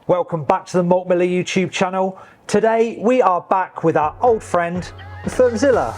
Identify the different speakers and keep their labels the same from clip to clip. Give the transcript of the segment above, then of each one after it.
Speaker 1: Welcome back to the MaltMiller YouTube channel. Today we are back with our old friend, the FermZilla.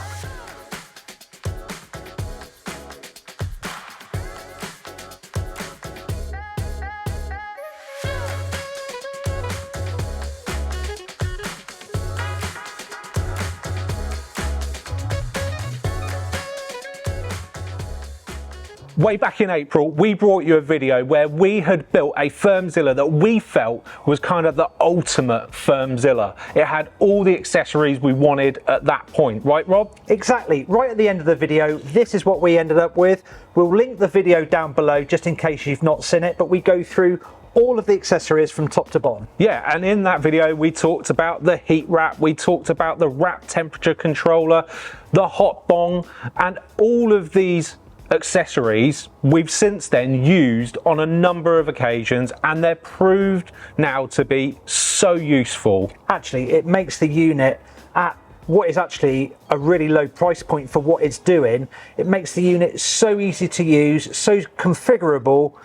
Speaker 2: Way back in April, we brought you a video where we had built a FermZilla that we felt was kind of the ultimate FermZilla. It had all the accessories we wanted at that point, right, Rob?
Speaker 1: Exactly. Right at the end of the video, this is what we ended up with. We'll link the video down below just in case you've not seen it, but we go through all of the accessories from top to bottom.
Speaker 2: Yeah, and in that video we talked about the heat wrap, we talked about the RAPT temperature controller, the hot bong, and all of these accessories we've since then used on a number of occasions, and they're proved now to be so useful.
Speaker 1: Actually, it makes the unit at what is actually a really low price point for what it's doing. It makes the unit so easy to use, so configurable.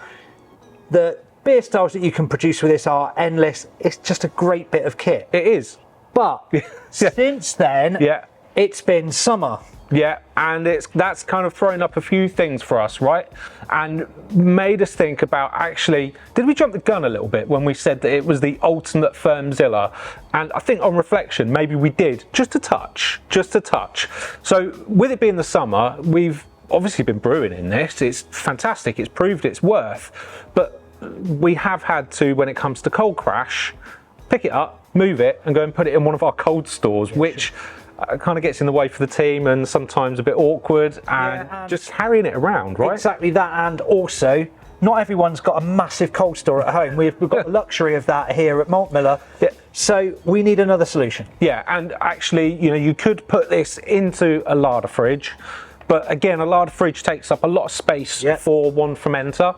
Speaker 1: The beer styles that you can produce with this are endless. It's just a great bit of kit.
Speaker 2: It is.
Speaker 1: But since then, it's been summer.
Speaker 2: Yeah, and that's kind of thrown up a few things for us, right? And made us think about, actually, did we jump the gun a little bit when we said that it was the ultimate FermZilla? And I think on reflection, maybe we did, just a touch. So with it being the summer, we've obviously been brewing in this. It's fantastic, it's proved its worth. But we have had to, when it comes to cold crash, pick it up, move it, and go and put it in one of our cold stores, which kind of gets in the way for the team and sometimes a bit awkward, and just carrying it around, right?
Speaker 1: Exactly that, and also not everyone's got a massive cold store at home. We've got the luxury of that here at MaltMiller.
Speaker 2: Yeah.
Speaker 1: So we need another solution.
Speaker 2: Yeah, and actually, you know, you could put this into a larder fridge, but again, a larder fridge takes up a lot of space for one fermenter.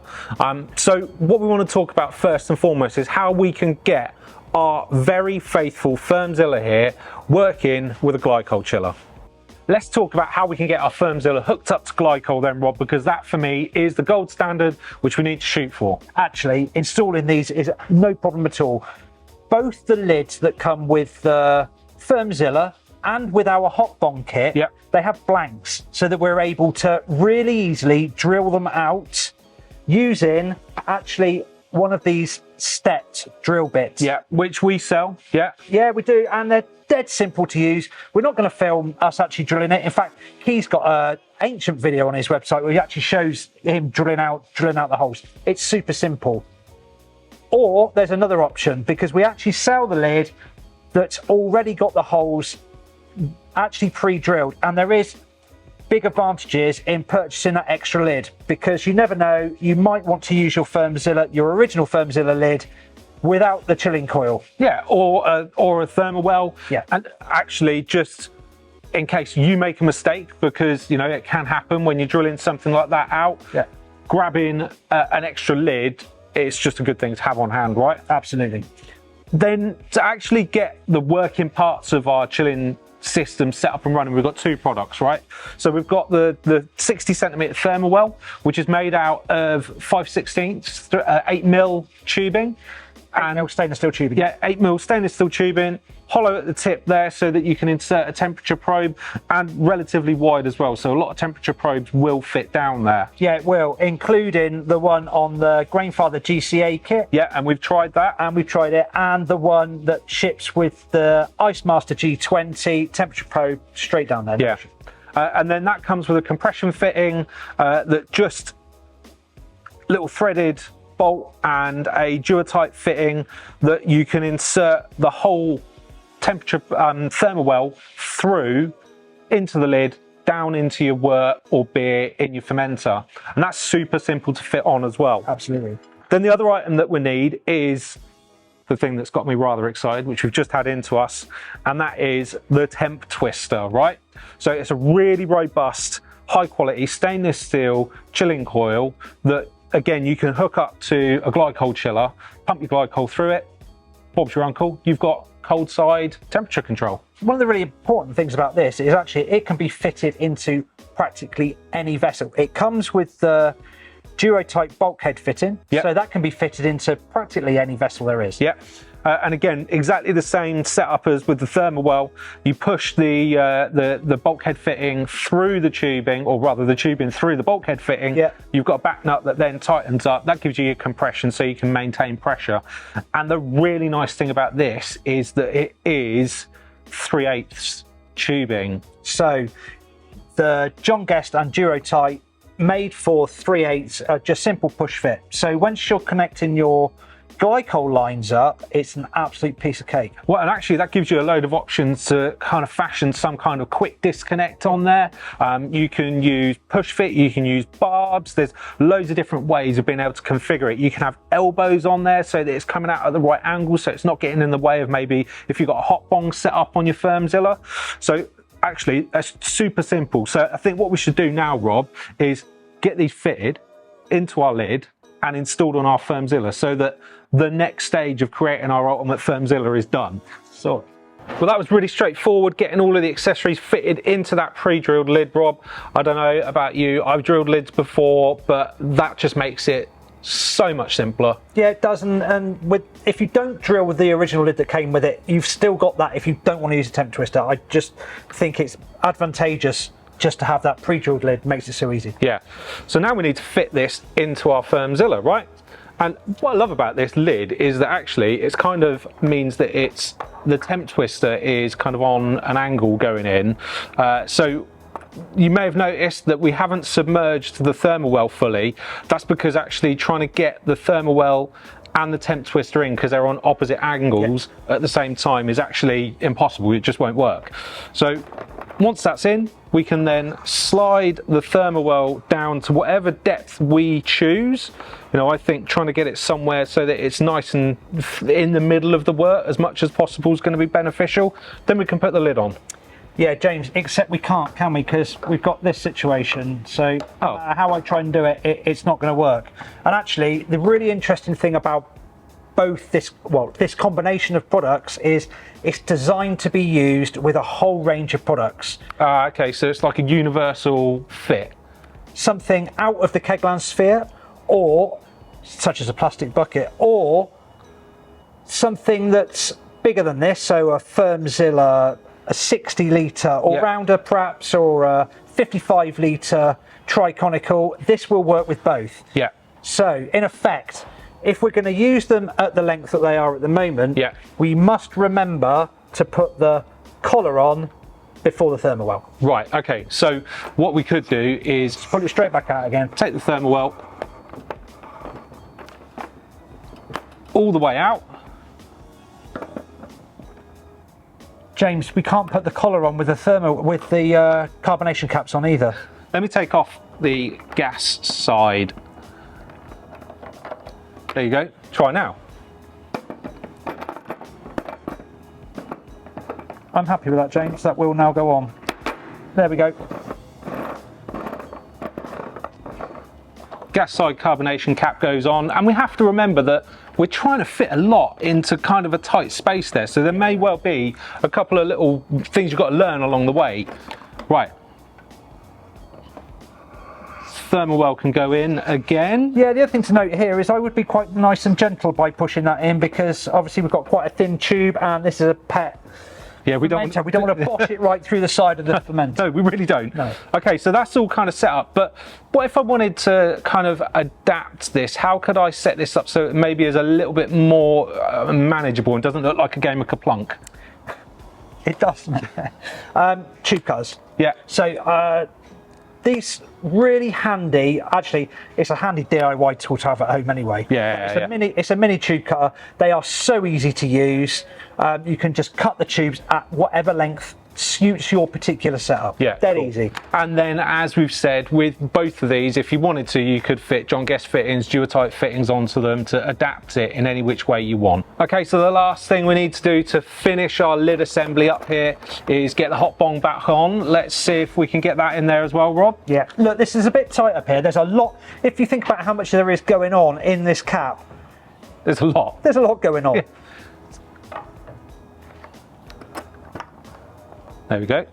Speaker 2: So what we want to talk about first and foremost is how we can get our very faithful FermZilla here working with a glycol chiller. Let's talk about how we can get our FermZilla hooked up to glycol then, Rob, because that for me is the gold standard which we need to shoot for.
Speaker 1: Actually, installing these is no problem at all. Both the lids that come with the FermZilla and with our hot bong kit, they have blanks so that we're able to really easily drill them out using actually one of these stepped drill bits.
Speaker 2: Yeah, which we sell.
Speaker 1: Yeah, we do, and they're dead simple to use. We're not going to film us actually drilling it. In fact, he's got an ancient video on his website where he actually shows him drilling out the holes. It's super simple. Or there's another option, because we actually sell the lid that's already got the holes actually pre-drilled, and there is big advantages in purchasing that extra lid, because you never know, you might want to use your original FermZilla lid without the chilling coil.
Speaker 2: Yeah, or a thermal well.
Speaker 1: Yeah.
Speaker 2: And actually, just in case you make a mistake, because you know it can happen when you're drilling something like that out. Yeah. Grabbing an extra lid, it's just a good thing to have on hand, right?
Speaker 1: Absolutely.
Speaker 2: Then to actually get the working parts of our chilling system set up and running, we've got two products, right? So we've got the 60 centimeter thermal well, which is made out of 5/16 8mm tubing, and
Speaker 1: 8mm stainless steel tubing.
Speaker 2: Yeah, 8mm stainless steel tubing, hollow at the tip there so that you can insert a temperature probe, and relatively wide as well, so a lot of temperature probes will fit down there.
Speaker 1: Yeah, it will, including the one on the Grainfather GCA kit.
Speaker 2: Yeah, and we've tried that.
Speaker 1: And we've tried it, and the one that ships with the Ice Master G20 temperature probe straight down there.
Speaker 2: Yeah, and then that comes with a compression fitting that just little threaded bolt and a dual-type fitting that you can insert the whole temperature thermal well through into the lid, down into your wort or beer in your fermenter, and that's super simple to fit on as well.
Speaker 1: Absolutely.
Speaker 2: Then the other item that we need is the thing that's got me rather excited, which we've just had into us, and that is the temp twister, right? So it's a really robust, high quality stainless steel chilling coil that, again, you can hook up to a glycol chiller, pump your glycol through it, Bob's your uncle, you've got cold side temperature control.
Speaker 1: One of the really important things about this is actually it can be fitted into practically any vessel. It comes with the Duo-type bulkhead fitting.
Speaker 2: Yep.
Speaker 1: So that can be fitted into practically any vessel there is.
Speaker 2: Yeah. And again, exactly the same setup as with the thermal well. You push the bulkhead fitting through the tubing, or rather the tubing through the bulkhead fitting.
Speaker 1: Yeah.
Speaker 2: You've got a back nut that then tightens up. That gives you your compression so you can maintain pressure. And the really nice thing about this is that it is 3/8 tubing.
Speaker 1: So the John Guest and Duo-type made for 3/8, just simple push fit. So once you're connecting your glycol lines up, it's an absolute piece of cake.
Speaker 2: Well, and actually that gives you a load of options to kind of fashion some kind of quick disconnect on there. You can use push fit, you can use barbs. There's loads of different ways of being able to configure it. You can have elbows on there so that it's coming out at the right angle, so it's not getting in the way of maybe if you've got a hot bong set up on your FermZilla. So actually, that's super simple. So I think what we should do now, Rob, is get these fitted into our lid and installed on our FermZilla so that the next stage of creating our ultimate FermZilla is done.
Speaker 1: So,
Speaker 2: well, that was really straightforward, getting all of the accessories fitted into that pre-drilled lid, Rob. I don't know about you, I've drilled lids before, but that just makes it so much simpler.
Speaker 1: yeah, it does. And if you don't drill with the original lid that came with it, you've still got that if you don't want to use a temp twister. I just think it's advantageous just to have that pre-drilled lid. Makes it so easy.
Speaker 2: Yeah, so now we need to fit this into our FermZilla, right? And what I love about this lid is that actually it's kind of means that it's the temp twister is kind of on an angle going in. So you may have noticed that we haven't submerged the thermal well fully. That's because actually trying to get the thermal well and the temp twister in, because they're on opposite angles at the same time, is actually impossible. It just won't work. So once that's in, we can then slide the thermal well down to whatever depth we choose. You know, I think trying to get it somewhere so that it's nice and in the middle of the wort as much as possible is going to be beneficial. Then we can put the lid on.
Speaker 1: Yeah, James, except we can't, can we? Because we've got this situation. So how I try and do it, it's not going to work. And actually, the really interesting thing about both this combination of products is it's designed to be used with a whole range of products.
Speaker 2: Okay, so it's like a universal fit.
Speaker 1: Something out of the kegland sphere, or such as a plastic bucket, or something that's bigger than this, so a FermZilla, a 60 litre all-rounder perhaps, or a 55 litre triconical. This will work with both.
Speaker 2: Yeah.
Speaker 1: So in effect, if we're going to use them at the length that they are at the moment, we must remember to put the collar on before the thermal well.
Speaker 2: Right, okay, so what we could do is
Speaker 1: pull it straight back out again.
Speaker 2: Take the thermal well all the way out.
Speaker 1: James, we can't put the collar on with the carbonation caps on either.
Speaker 2: Let me take off the gas side. There you go. Try now.
Speaker 1: I'm happy with that, James. That will now go on. There we go.
Speaker 2: Gas side carbonation cap goes on, and we have to remember that we're trying to fit a lot into kind of a tight space there, so there may well be a couple of little things you've got to learn along the way. Right. Thermal well can go in again.
Speaker 1: Yeah, the other thing to note here is I would be quite nice and gentle by pushing that in, because obviously we've got quite a thin tube and this is a pet.
Speaker 2: Yeah, we don't
Speaker 1: want to bosh it right through the side of the fermenter.
Speaker 2: No, we really don't.
Speaker 1: No.
Speaker 2: Okay, so that's all kind of set up, but what if I wanted to kind of adapt this? How could I set this up so it maybe is a little bit more manageable and doesn't look like a game of Kaplunk?
Speaker 1: It does. Tube cutters.
Speaker 2: Yeah.
Speaker 1: So these really handy. Actually, it's a handy DIY tool to have at home anyway.
Speaker 2: Yeah.
Speaker 1: It's a mini tube cutter. They are so easy to use. You can just cut the tubes at whatever length suits your particular setup.
Speaker 2: Yeah,
Speaker 1: dead
Speaker 2: cool.
Speaker 1: easy.
Speaker 2: And then, as we've said, with both of these, if you wanted to, you could fit John Guest fittings, Duo-type fittings onto them to adapt it in any which way you want. Okay, so the last thing we need to do to finish our lid assembly up here is get the hot bong back on. Let's see if we can get that in there as well, Rob.
Speaker 1: Yeah, look, this is a bit tight up here. There's a lot, if you think about how much there is going on in this cap.
Speaker 2: There's a lot.
Speaker 1: There's a lot going on.
Speaker 2: Yeah. There we go.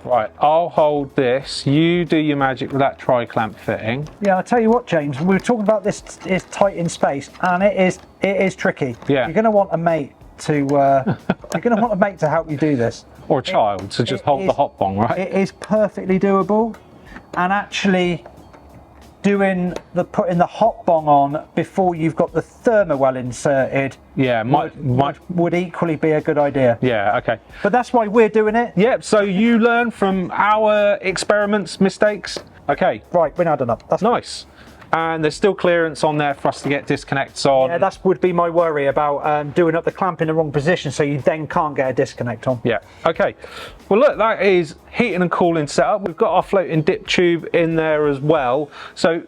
Speaker 2: Right, I'll hold this. You do your magic with that tri-clamp fitting.
Speaker 1: Yeah, I'll tell you what, James, we were talking about this is tight in space, and it is tricky.
Speaker 2: Yeah.
Speaker 1: You're going to want a mate to help you do this.
Speaker 2: Or a child to just hold the hot bong, right?
Speaker 1: It is perfectly doable, and actually putting the hot bong on before you've got the thermowell inserted,
Speaker 2: Yeah,
Speaker 1: would equally be a good idea.
Speaker 2: Yeah, okay.
Speaker 1: But that's why we're doing it.
Speaker 2: Yep, so you learn from our experiments, mistakes. Okay.
Speaker 1: Right, we're now done up. That's
Speaker 2: Nice. And there's still clearance on there for us to get disconnects on.
Speaker 1: Yeah, that would be my worry about doing up the clamp in the wrong position, so you then can't get a disconnect on.
Speaker 2: Yeah, okay. Well, look, that is heating and cooling setup. We've got our floating dip tube in there as well. So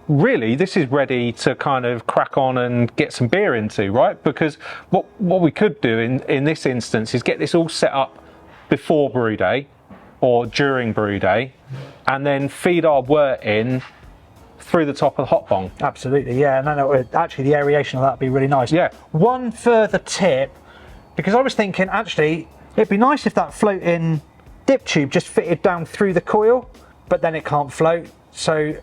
Speaker 2: really, this is ready to kind of crack on and get some beer into, right? Because what we could do in this instance is get this all set up before brew day or during brew day, and then feed our wort in through the top of the hot bong.
Speaker 1: Absolutely, yeah. No, actually the aeration of that would be really nice.
Speaker 2: Yeah.
Speaker 1: One further tip, because I was thinking actually it'd be nice if that floating dip tube just fitted down through the coil, but then it can't float, so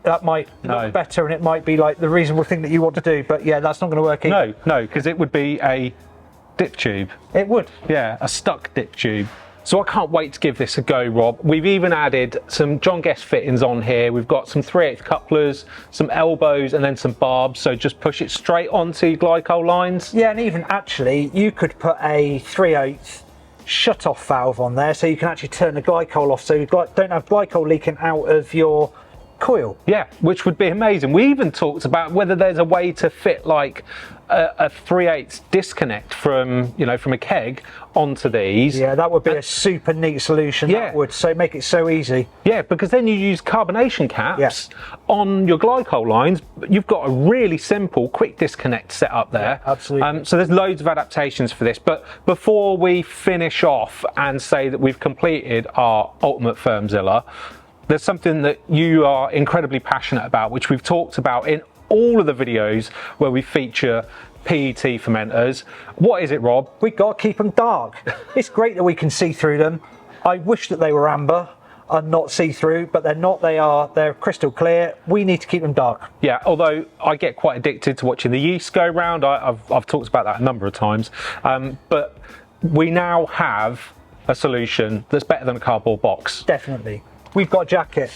Speaker 1: that might look better, and it might be like the reasonable thing that you want to do, but yeah, that's not going to work either.
Speaker 2: No, because it would be a dip tube.
Speaker 1: It would.
Speaker 2: Yeah, a stuck dip tube. So I can't wait to give this a go, Rob. We've even added some John Guest fittings on here. We've got some 3/8 couplers, some elbows, and then some barbs. So just push it straight onto glycol lines.
Speaker 1: Yeah, and even actually, you could put a 3/8 shut-off valve on there, so you can actually turn the glycol off, so you don't have glycol leaking out of your coil.
Speaker 2: Yeah, which would be amazing. We even talked about whether there's a way to fit like a 3/8 disconnect from a keg onto these.
Speaker 1: Yeah, that would be a super neat solution.
Speaker 2: Yeah.
Speaker 1: That would make it so easy.
Speaker 2: Yeah, because then you use carbonation caps on your glycol lines. You've got a really simple, quick disconnect set up there.
Speaker 1: Yeah, absolutely.
Speaker 2: So there's loads of adaptations for this. But before we finish off and say that we've completed our ultimate FermZilla, there's something that you are incredibly passionate about, which we've talked about in all of the videos where we feature PET fermenters. What is it, Rob?
Speaker 1: We've got to keep them dark. It's great that we can see through them. I wish that they were amber and not see-through, but they're not. They're crystal clear. We need to keep them dark.
Speaker 2: Yeah, although I get quite addicted to watching the yeast go round. I've talked about that a number of times. But we now have a solution that's better than a cardboard box.
Speaker 1: Definitely. We've got a jacket.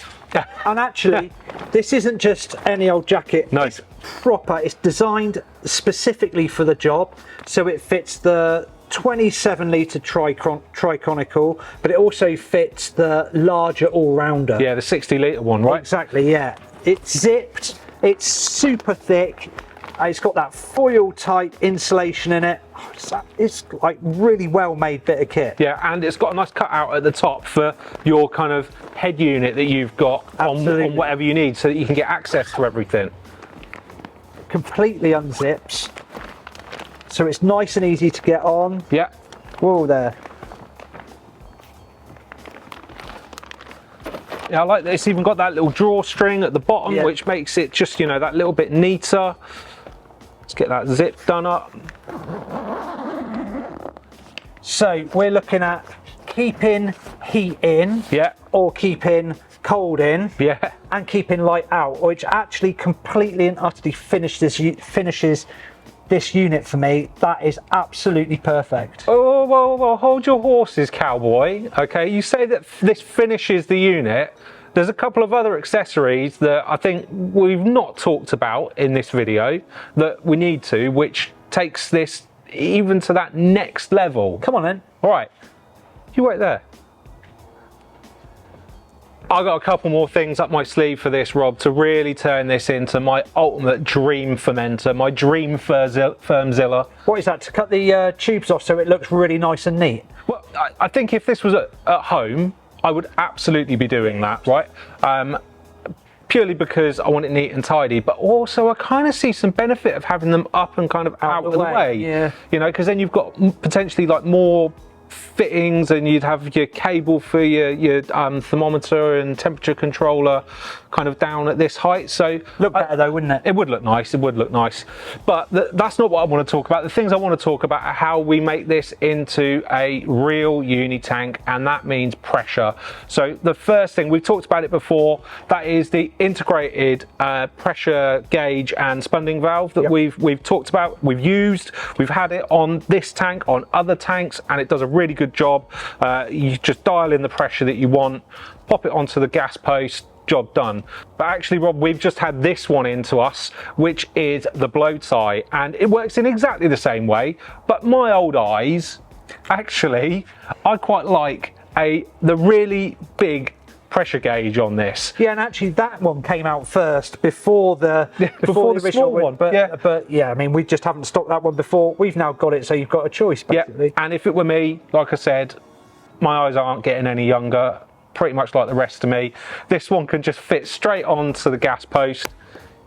Speaker 1: And actually, this isn't just any old jacket.
Speaker 2: No.
Speaker 1: It's proper. It's designed specifically for the job. So it fits the 27 litre triconical, but it also fits the larger all-rounder.
Speaker 2: Yeah, the 60 litre one, right?
Speaker 1: Exactly, yeah. It's zipped. It's super thick. It's got that foil type insulation in it. It's like really well made bit of kit.
Speaker 2: Yeah, and it's got a nice cutout at the top for your kind of head unit that you've got on whatever you need, so that you can get access to everything.
Speaker 1: Completely unzips, so it's nice and easy to get on.
Speaker 2: Yeah.
Speaker 1: Whoa there.
Speaker 2: Yeah, I like that. It's even got that little drawstring at the bottom,
Speaker 1: Yeah.
Speaker 2: which makes it just, that little bit neater. Let's get that zip done up.
Speaker 1: So we're looking at keeping heat in,
Speaker 2: Yeah.
Speaker 1: or keeping cold in,
Speaker 2: Yeah.
Speaker 1: and keeping light out, which actually completely and utterly finishes this unit for me. That is absolutely perfect.
Speaker 2: Oh, well, hold your horses, cowboy. Okay, you say that this finishes the unit. There's a couple of other accessories that I think we've not talked about in this video that we need to, which takes this even to that next level.
Speaker 1: Come on then.
Speaker 2: All right, you wait there. I've got a couple more things up my sleeve for this, Rob, to really turn this into my ultimate dream fermenter, my dream FermZilla.
Speaker 1: What is that? To cut the tubes off so it looks really nice and neat?
Speaker 2: Well, I think if this was at home, I would absolutely be doing that, right? Purely because I want it neat and tidy, but also I kind of see some benefit of having them up and kind of out of the way.
Speaker 1: Yeah.
Speaker 2: Because then you've got potentially like more fittings, and you'd have your cable for your thermometer and temperature controller kind of down at this height. So
Speaker 1: Look better though, wouldn't it?
Speaker 2: it would look nice, it would look nice. But that's not what I want to talk about. The things I want to talk about are how we make this into a real uni tank, and that means pressure. So the first thing, we've talked about it before, that is the integrated pressure gauge and spunding valve that we've talked about, we've used, we've had it on this tank, on other tanks, and it does a really good job. You just dial in the pressure that you want, pop it onto the gas post, job done. But actually, Rob, we've just had this one into us, which is the blow tie, and it works in exactly the same way. But my old eyes, actually, I quite like the really big pressure gauge on this.
Speaker 1: Yeah, and actually that one came out first before the
Speaker 2: before the
Speaker 1: original
Speaker 2: small one.
Speaker 1: But yeah, I mean, we just haven't stocked that one before. We've now got it, so you've got a choice basically.
Speaker 2: Yeah. And if it were me, like I said, my eyes aren't getting any younger, pretty much like the rest of me. This one can just fit straight onto the gas post.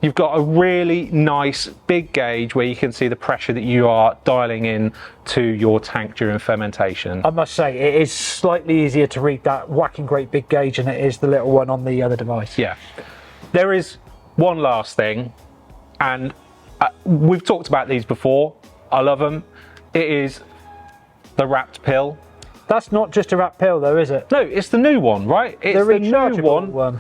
Speaker 2: You've got a really nice big gauge where you can see the pressure that you are dialing in to your tank during fermentation.
Speaker 1: I must say, it is slightly easier to read that whacking great big gauge than it is the little one on the other device.
Speaker 2: Yeah. There is one last thing, and we've talked about these before. I love them. It is the RAPT pill.
Speaker 1: That's not just a RAPT pill though, is it?
Speaker 2: No, it's the new one, right? It's
Speaker 1: The
Speaker 2: the new
Speaker 1: rechargeable
Speaker 2: one.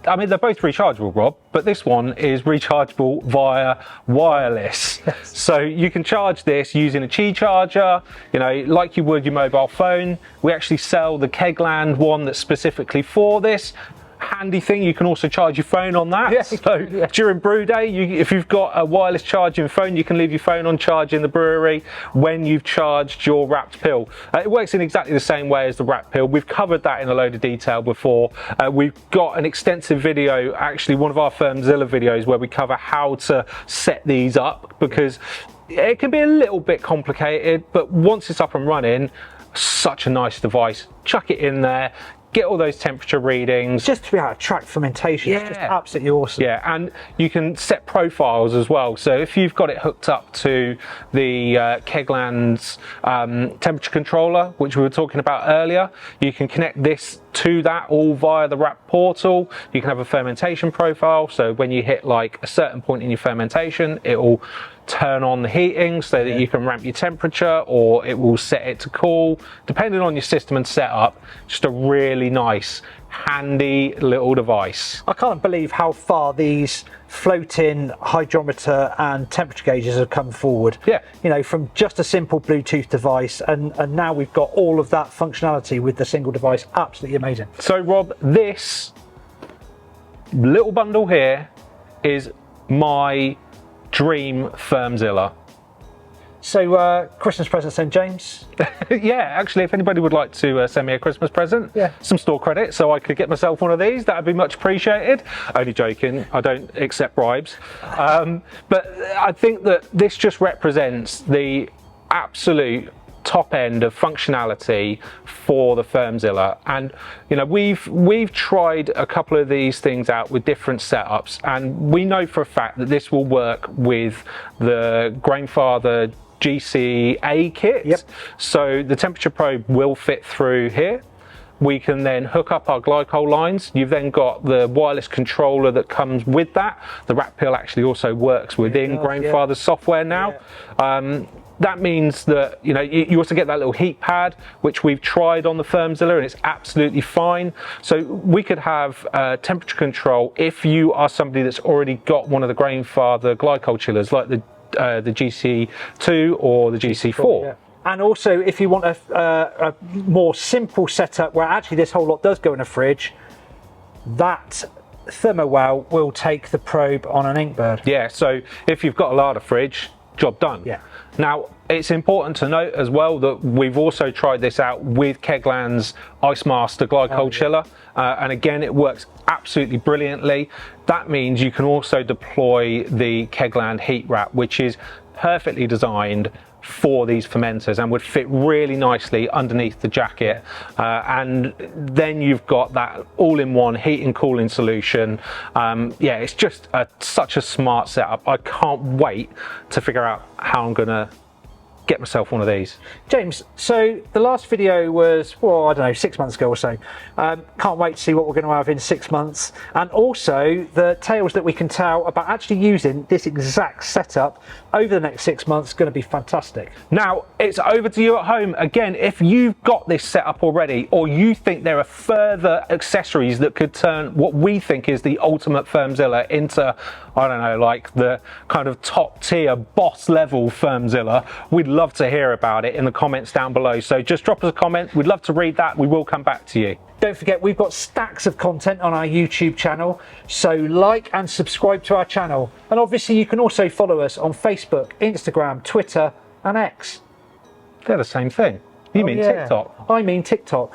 Speaker 2: I mean, they're both rechargeable, Rob, but this one is rechargeable via wireless.
Speaker 1: Yes.
Speaker 2: So you can charge this using a Qi charger, you know, like you would your mobile phone. We actually sell the Kegland one that's specifically for this. Handy thing, you can also charge your phone on that.
Speaker 1: Yeah.
Speaker 2: So during brew day, if you've got a wireless charging phone, you can leave your phone on charge in the brewery when you've charged your RAPT pill. It works in exactly the same way as the RAPT pill. We've covered that in a load of detail before. We've got an extensive video, actually one of our FermZilla videos, where we cover how to set these up, because it can be a little bit complicated, but once it's up and running, such a nice device. Chuck it in there, get all those temperature readings.
Speaker 1: Just to be able to track fermentation, it's just absolutely awesome.
Speaker 2: Yeah, and you can set profiles as well. So if you've got it hooked up to the Kegland's temperature controller, which we were talking about earlier, you can connect this to that all via the RAPT portal. You can have a fermentation profile, so when you hit like a certain point in your fermentation, it will turn on the heating so that you can ramp your temperature, or it will set it to cool, depending on your system and setup. Just a really nice, handy little device.
Speaker 1: I can't believe how far these floating hydrometer and temperature gauges have come forward.
Speaker 2: Yeah.
Speaker 1: You know, from just a simple Bluetooth device, and now we've got all of that functionality with the single device. Absolutely amazing.
Speaker 2: So Rob, this little bundle here is my dream FermZilla.
Speaker 1: So Christmas presents then, James?
Speaker 2: Yeah, actually, if anybody would like to send me a Christmas present, some store credit, so I could get myself one of these, that would be much appreciated. Only joking, I don't accept bribes. But I think that this just represents the absolute top end of functionality for the FermZilla. And you know, we've tried a couple of these things out with different setups, and we know for a fact that this will work with the Grainfather GCA kit.
Speaker 1: Yep.
Speaker 2: So the temperature probe will fit through here. We can then hook up our glycol lines. You've then got the wireless controller that comes with that. The RAPT pill actually also works within Grainfather's software now. That means that, you know, you also get that little heat pad, which we've tried on the FermZilla, and it's absolutely fine. So we could have temperature control if you are somebody that's already got one of the Grainfather glycol chillers, like the GC2 or the GC4.
Speaker 1: Yeah. And also, if you want a more simple setup where actually this whole lot does go in a fridge, that ThermoWow will take the probe on an Inkbird.
Speaker 2: Yeah, so if you've got a larder fridge, job done.
Speaker 1: Yeah.
Speaker 2: Now, it's important to note as well that we've also tried this out with Kegland's Ice Master glycol chiller, and again, it works absolutely brilliantly. That means you can also deploy the Kegland heat wrap, which is perfectly designed for these fermenters and would fit really nicely underneath the jacket, and then you've got that all-in-one heat and cooling solution. Yeah, it's just such a smart setup. I can't wait to figure out how I'm gonna get myself one of these.
Speaker 1: James, so the last video was, well, I don't know, 6 months ago or so. Can't wait to see what we're going to have in 6 months, and also the tales that we can tell about actually using this exact setup over the next 6 months. Going to be fantastic.
Speaker 2: Now it's over to you at home. Again, if you've got this set up already, or you think there are further accessories that could turn what we think is the ultimate FermZilla into, I don't know, like the kind of top tier boss level FermZilla, we'd love to hear about it in the comments down below. So just drop us a comment. We'd love to read that. We will come back to you.
Speaker 1: Don't forget, we've got stacks of content on our YouTube channel, so like and subscribe to our channel. And obviously you can also follow us on Facebook, Instagram, Twitter and X.
Speaker 2: They're the same thing. You mean
Speaker 1: yeah.
Speaker 2: TikTok?
Speaker 1: I mean TikTok.